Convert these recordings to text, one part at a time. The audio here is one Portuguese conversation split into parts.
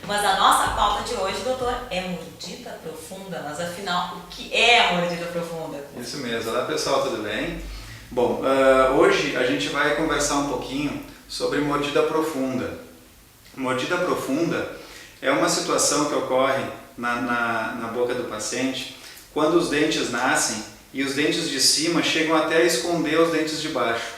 Mas a nossa pauta de hoje, doutor, é mordida profunda. Mas afinal, o que é a mordida profunda? Isso mesmo. Olá pessoal, tudo bem? Bom, hoje a gente vai conversar um pouquinho sobre mordida profunda. Mordida profunda é uma situação que ocorre na boca do paciente quando os dentes nascem e os dentes de cima chegam até a esconder os dentes de baixo.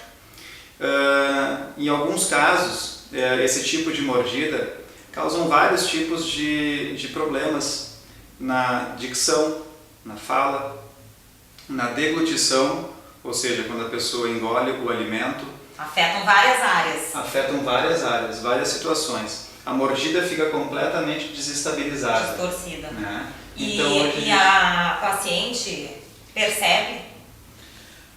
Em alguns casos, esse tipo de mordida causam vários tipos de problemas na dicção, na fala, na deglutição, ou seja, quando a pessoa engole o alimento. Afetam várias áreas. Afetam várias áreas, várias situações. A mordida fica completamente desestabilizada. Distorcida. Né? E a paciente percebe?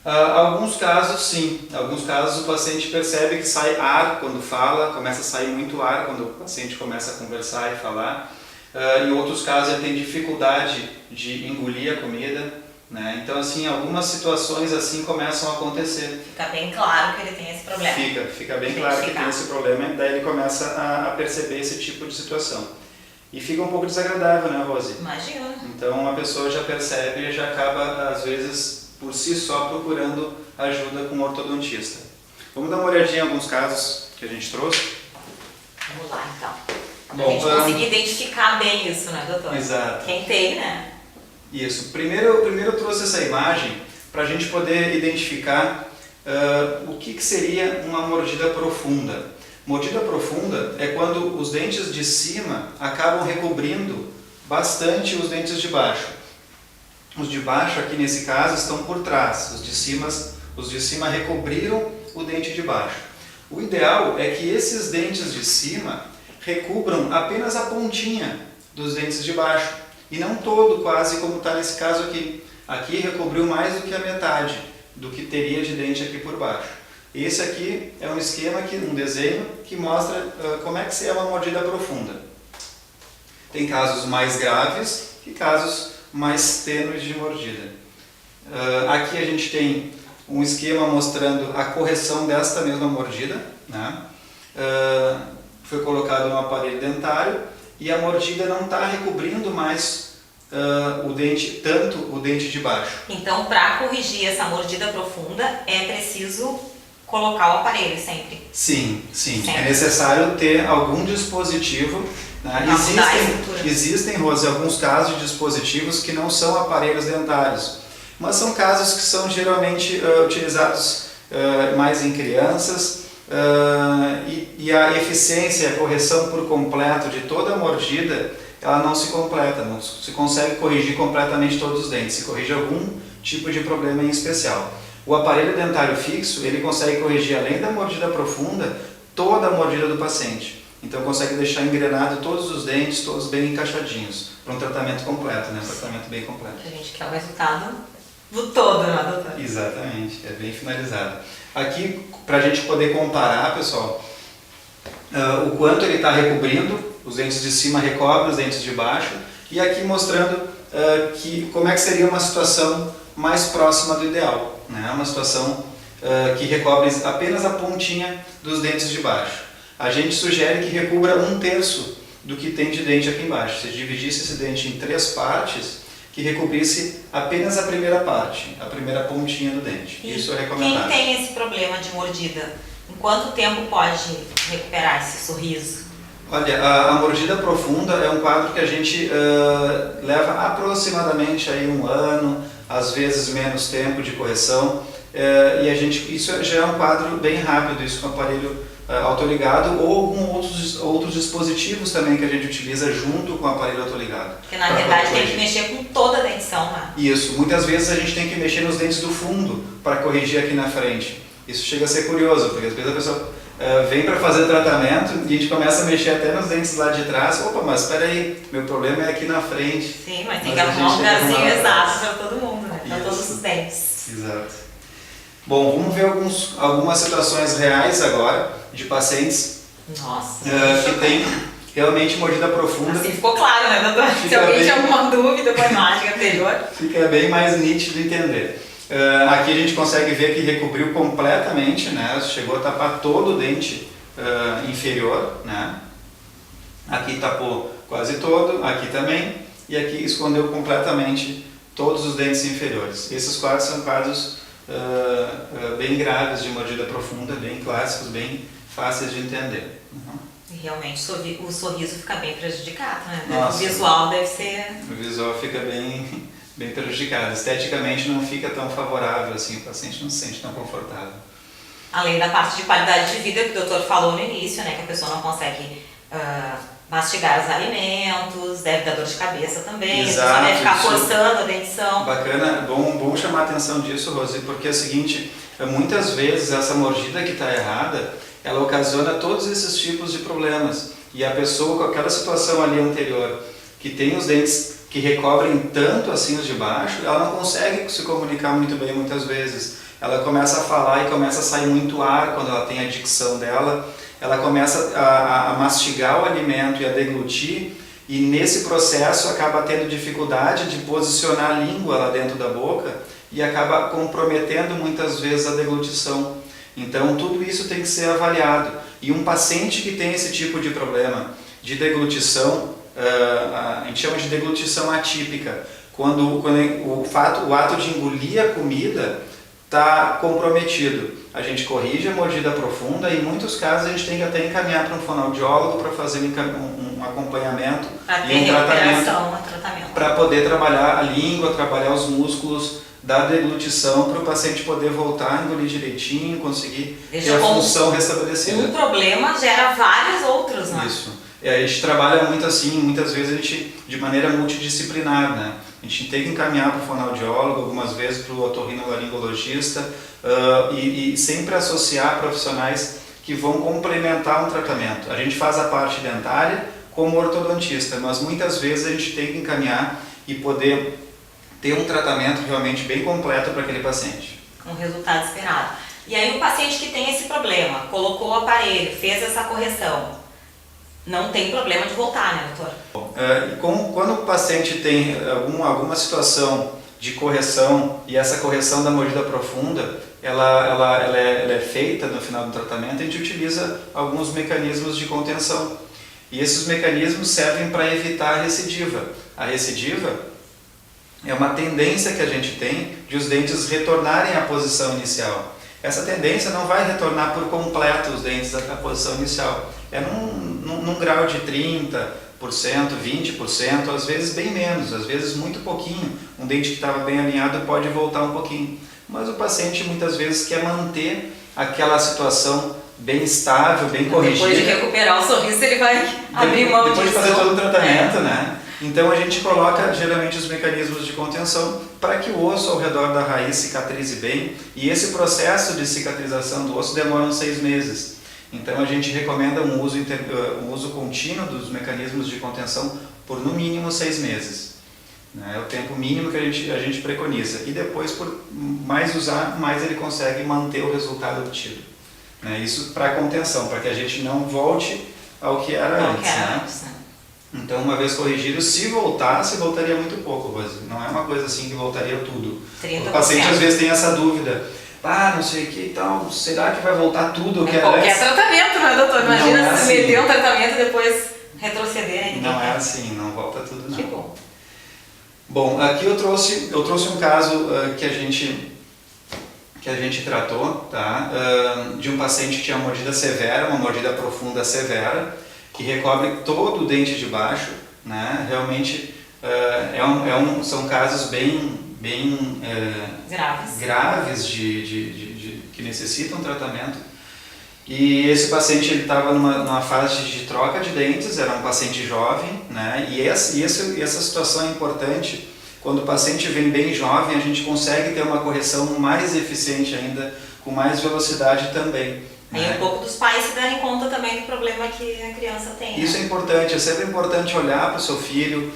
Alguns casos sim, alguns casos o paciente percebe que sai ar quando fala, começa a sair muito ar quando o paciente começa a conversar e falar. Em outros casos ele tem dificuldade de engolir a comida, né? Então assim, algumas situações assim começam a acontecer. Fica bem claro que ele tem esse problema. Fica bem claro que tem esse problema, e daí ele começa a perceber esse tipo de situação. E fica um pouco desagradável, né, Rose? Imagina. Então a pessoa já percebe e já acaba, às vezes, por si só procurando ajuda com um ortodontista. Vamos dar uma olhadinha em alguns casos que a gente trouxe? Vamos lá, então. Pra Bom, gente conseguir identificar bem isso, né, doutor? Exato. Quem tem, né? Isso. Primeiro eu trouxe essa imagem para a gente poder identificar o que seria uma mordida profunda. Mordida profunda é quando os dentes de cima acabam recobrindo bastante os dentes de baixo. Os de baixo, aqui nesse caso, estão por trás. Os de cima recobriram o dente de baixo. O ideal é que esses dentes de cima recubram apenas a pontinha dos dentes de baixo. E não todo, quase como está nesse caso aqui. Aqui recobriu mais do que a metade do que teria de dente aqui por baixo. Esse aqui é um esquema, um desenho que mostra como é que é uma mordida profunda. Tem casos mais graves e casos mais tênues de mordida. Aqui a gente tem um esquema mostrando a correção desta mesma mordida, né? Foi colocado no aparelho dentário e a mordida não está recobrindo mais tanto o dente de baixo. Então, para corrigir essa mordida profunda, é preciso colocar o aparelho sempre. Sim. Sempre. É necessário ter algum dispositivo. Né? Existem, Rose, alguns casos de dispositivos que não são aparelhos dentários, mas são casos que são geralmente utilizados mais em crianças, e a eficiência, a correção por completo de toda a mordida, ela não se completa, não se consegue corrigir completamente todos os dentes, se corrige algum tipo de problema em especial. O aparelho dentário fixo, ele consegue corrigir, além da mordida profunda, toda a mordida do paciente. Então consegue deixar engrenado todos os dentes, todos bem encaixadinhos, para um tratamento completo, né? Um tratamento bem completo. A gente quer o resultado do todo, né, doutor? Exatamente, é bem finalizado. Aqui, para a gente poder comparar, pessoal, o quanto ele está recobrindo, os dentes de cima recobrem os dentes de baixo, e aqui mostrando como é que seria uma situação mais próxima do ideal, né? Uma situação que recobre apenas a pontinha dos dentes de baixo. A gente sugere que recubra 1/3 do que tem de dente aqui embaixo. Se dividisse esse dente em 3 partes, que recobrisse apenas a primeira parte, a primeira pontinha do dente. E isso é recomendado. Quem tem esse problema de mordida, em quanto tempo pode recuperar esse sorriso? Olha, a mordida profunda é um quadro que a gente leva aproximadamente aí 1 ano, às vezes menos tempo de correção, e isso já é um quadro bem rápido, isso com o aparelho autoligado ou alguns outros dispositivos também que a gente utiliza junto com o aparelho autoligado. Porque na verdade tem que mexer com toda a dentição, né? Isso, muitas vezes a gente tem que mexer nos dentes do fundo para corrigir aqui na frente. Isso chega a ser curioso, porque às vezes a pessoa vem para fazer tratamento e a gente começa a mexer até nos dentes lá de trás. Opa, mas espera aí, meu problema é aqui na frente. Sim, mas tem que arrumar um lugarzinho exato para todo mundo, né? Para todos os dentes. Exato. Bom, vamos ver algumas situações reais agora de pacientes que têm realmente mordida profunda. Assim ficou claro, né, doutor? Se alguém tinha alguma dúvida com a imagem anterior. Fica bem mais nítido entender. Aqui a gente consegue ver que recobriu completamente, né? Chegou a tapar todo o dente inferior, né? Aqui tapou quase todo, aqui também, e aqui escondeu completamente todos os dentes inferiores. Esses quadros são quadros bem graves de mordida profunda, bem clássicos, bem fáceis de entender. E realmente o sorriso fica bem prejudicado, né? Nossa, o visual deve ser... O visual fica bem prejudicado. Esteticamente não fica tão favorável assim, o paciente não se sente tão confortável. Além da parte de qualidade de vida que o doutor falou no início, né? Que a pessoa não consegue mastigar os alimentos, deve dar dor de cabeça também, Exato, a pessoa deve ficar forçando a dentição. Bacana, bom chamar a atenção disso, Rose, porque é o seguinte, muitas vezes essa mordida que está errada, ela ocasiona todos esses tipos de problemas. E a pessoa com aquela situação ali anterior, que tem os dentes que recobrem tanto assim os de baixo, ela não consegue se comunicar muito bem muitas vezes. Ela começa a falar e começa a sair muito ar quando ela tem a dicção dela. Ela começa a mastigar o alimento e a deglutir, e nesse processo acaba tendo dificuldade de posicionar a língua lá dentro da boca e acaba comprometendo muitas vezes a deglutição. Então tudo isso tem que ser avaliado. E um paciente que tem esse tipo de problema de deglutição, a gente chama de deglutição atípica, quando o ato de engolir a comida está comprometido. A gente corrige a mordida profunda e em muitos casos a gente tem que até encaminhar para um fonoaudiólogo para fazer um acompanhamento e um tratamento para poder trabalhar a língua, trabalhar os músculos da deglutição para o paciente poder voltar a engolir direitinho, conseguir ter a função restabelecida. Um problema gera vários outros, né? Isso. E a gente trabalha muito assim, muitas vezes a gente de maneira multidisciplinar, né? A gente tem que encaminhar para o fonoaudiólogo, algumas vezes para o otorrinolaringologista e sempre associar profissionais que vão complementar um tratamento. A gente faz a parte dentária como ortodontista, mas muitas vezes a gente tem que encaminhar e poder ter um tratamento realmente bem completo para aquele paciente. Um resultado esperado. E aí o paciente que tem esse problema, colocou o aparelho, fez essa correção, não tem problema de voltar, né, doutor? Quando o paciente tem alguma situação de correção e essa correção da mordida profunda, ela é feita no final do tratamento, a gente utiliza alguns mecanismos de contenção. E esses mecanismos servem para evitar a recidiva. A recidiva é uma tendência que a gente tem de os dentes retornarem à posição inicial. Essa tendência não vai retornar por completo os dentes à posição inicial. É num grau de 30%, 20%, às vezes bem menos, às vezes muito pouquinho. Um dente que estava bem alinhado pode voltar um pouquinho. Mas o paciente muitas vezes quer manter aquela situação bem estável, bem corrigida. Depois de recuperar o sorriso, ele vai abrir mão disso. Depois de fazer todo o tratamento, né? Então a gente coloca geralmente os mecanismos de contenção para que o osso ao redor da raiz cicatrize bem, e esse processo de cicatrização do osso demora uns 6 meses. Então a gente recomenda um uso contínuo dos mecanismos de contenção por no mínimo 6 meses. É o tempo mínimo que a gente preconiza. E depois, por mais usar, mais ele consegue manter o resultado obtido. Isso para contenção, para que a gente não volte ao que era antes. Então, uma vez corrigido, se voltasse, voltaria muito pouco, Rose. Não é uma coisa assim que voltaria tudo. 30%. O paciente às vezes tem essa dúvida. Não sei o que e tal, será que vai voltar tudo o que era antes? Qualquer tratamento, né, doutor? Imagina se meter um tratamento e depois retroceder. Não é assim, não volta tudo não. Que bom. Bom, aqui eu trouxe um caso que a gente tratou, tá? De um paciente que tinha uma mordida severa, uma mordida profunda severa, que recobre todo o dente de baixo, né? Realmente são casos bem graves que necessitam tratamento. E esse paciente estava numa fase de troca de dentes, era um paciente jovem, né? E essa situação é importante. Quando o paciente vem bem jovem, a gente consegue ter uma correção mais eficiente ainda, com mais velocidade também. Aí um pouco dos pais se darem conta também do problema que a criança tem. Isso é importante, é sempre importante olhar para o seu filho,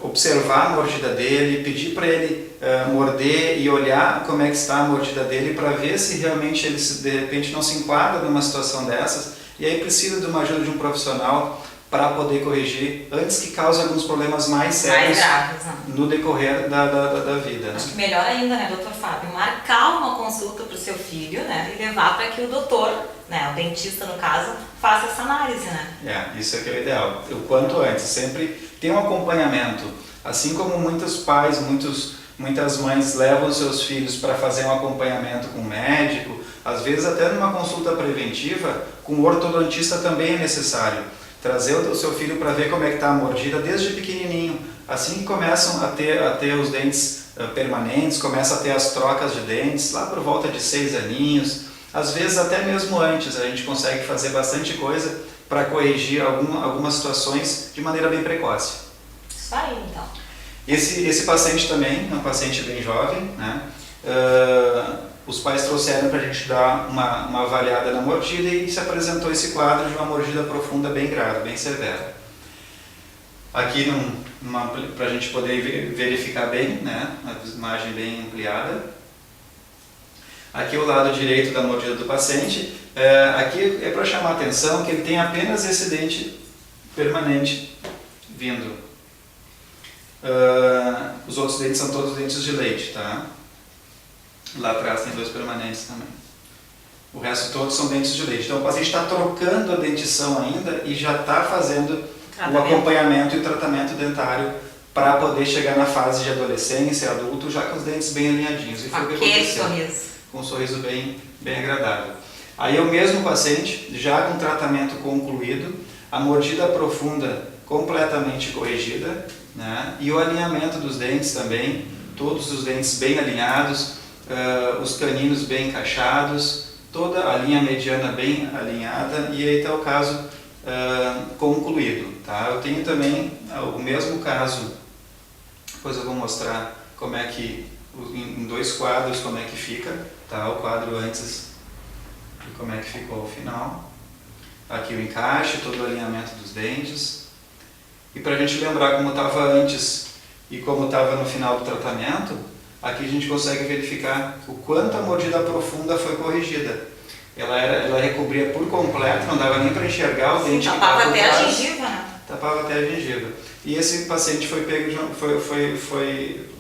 observar a mordida dele, pedir para ele morder e olhar como é que está a mordida dele para ver se realmente ele de repente não se enquadra numa situação dessas e aí precisa de uma ajuda de um profissional para poder corrigir antes que cause alguns problemas mais sérios graves, né? no decorrer da vida. Acho que melhor ainda, né, doutor Fábio, marcar uma consulta para o seu filho, né, e levar para que o doutor, né, o dentista no caso, faça essa análise, né? Isso é que é o ideal. O quanto antes, sempre tem um acompanhamento. Assim como muitos pais, muitas mães levam seus filhos para fazer um acompanhamento com um médico, às vezes até numa consulta preventiva, com o ortodontista também é necessário. Trazer o seu filho para ver como é que está a mordida desde pequenininho. Assim que começam a ter os dentes permanentes, começa a ter as trocas de dentes, lá por volta de 6 aninhos, às vezes até mesmo antes, a gente consegue fazer bastante coisa para corrigir algumas situações de maneira bem precoce. Isso aí, então. Esse paciente também é um paciente bem jovem, né? Os pais trouxeram para a gente dar uma avaliada na mordida e se apresentou esse quadro de uma mordida profunda bem grave, bem severa. Aqui para a gente poder verificar bem, né? Uma imagem bem ampliada. Aqui o lado direito da mordida do paciente. Aqui é para chamar a atenção que ele tem apenas esse dente permanente vindo. Os outros dentes são todos dentes de leite, tá? Lá atrás tem 2 permanentes também. O resto todos são dentes de leite. Então o paciente está trocando a dentição ainda e já está fazendo o acompanhamento e o tratamento dentário para poder chegar na fase de adolescência, adulto, já com os dentes bem alinhadinhos. E foi o que aconteceu. Sorriso. Com um sorriso bem agradável. Aí o mesmo paciente, já com tratamento concluído, a mordida profunda completamente corrigida, né? E o alinhamento dos dentes também, todos os dentes bem alinhados, os caninos bem encaixados, toda a linha mediana bem alinhada, e aí está o caso concluído. Tá? Eu tenho também o mesmo caso, depois eu vou mostrar como é que, em 2 quadros, como é que fica, tá? O quadro antes e como é que ficou ao final. Aqui o encaixe, todo o alinhamento dos dentes. E para a gente lembrar como estava antes e como estava no final do tratamento, aqui a gente consegue verificar o quanto a mordida profunda foi corrigida. Ela recobria por completo, não dava nem para enxergar o dente que estava por trás. Tapava até a gengiva, né? Tapava até a gengiva. E esse paciente foi pego,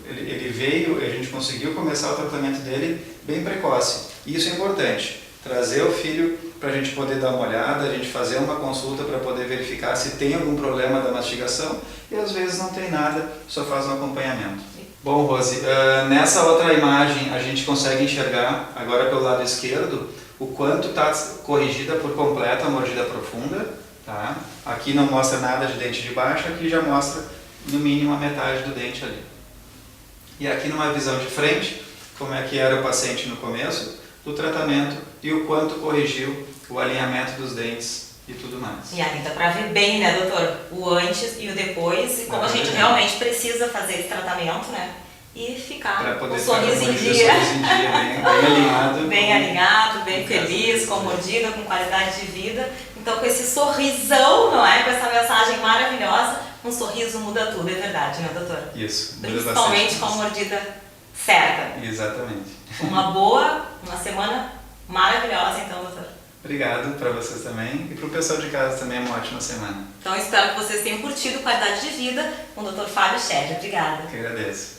ele veio, a gente conseguiu começar o tratamento dele bem precoce. E isso é importante, trazer o filho para a gente poder dar uma olhada, a gente fazer uma consulta para poder verificar se tem algum problema da mastigação, e às vezes não tem nada, só faz um acompanhamento. Bom, Rose, nessa outra imagem a gente consegue enxergar, agora pelo lado esquerdo, o quanto está corrigida por completo a mordida profunda. Tá? Aqui não mostra nada de dente de baixo, aqui já mostra no mínimo a metade do dente ali. E aqui numa visão de frente, como é que era o paciente no começo do tratamento e o quanto corrigiu o alinhamento dos dentes e tudo mais. E aí dá para ver bem, né, doutor? O antes e o depois, e como a gente realmente precisa fazer esse tratamento, né? E ficar com o sorriso em dia. Bem alinhado. Bem alinhado, bem feliz, com mordida, com qualidade de vida. Então, com esse sorrisão, não é? Com essa mensagem maravilhosa, um sorriso muda tudo, é verdade, né, doutor? Isso. Principalmente com a mordida certa. Exatamente. Uma semana maravilhosa, então, doutor. Obrigado para vocês também e para o pessoal de casa também, uma ótima semana. Então, espero que vocês tenham curtido qualidade de vida com o Dr. Fábio Shed. Obrigada. Eu que agradeço.